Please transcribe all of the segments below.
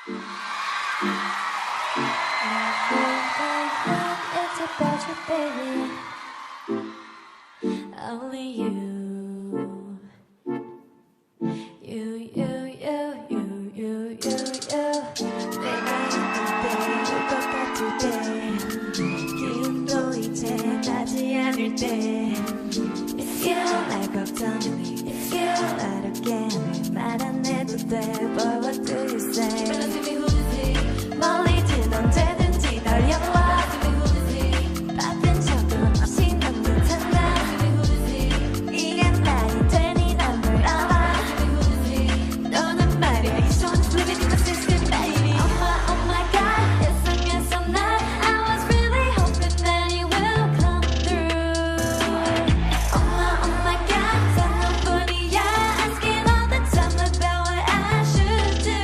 It's about you, baby. Only you. You. 내가 있을 때, 울 것 같을 때, 기운도 이제 나지 않을 때. If you 날 걱정해, if you 어렵게 말 안 해도 돼. Boy, what do you say? 멀리든 언제든지 널 연락. 바쁜 척은 없이 넌 괜찮아. 이게 말이 되니 난 널 알아. 너는 말이야 이 손 living in the system, baby. Oh my God, 예상했어 난. I was really hoping that you will come through. Oh my God, 단 너뿐이야. Asking all the time about what I should do.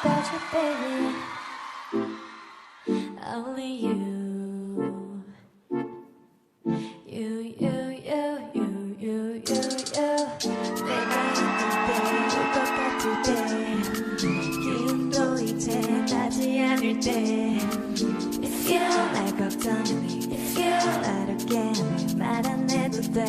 about you, baby. Only you. You. 내가 있는데 올 것 같을 때 기운도 이제 나지 않을 때 It's you 날 걱정해 It's you 어렵게 말 안 해도 돼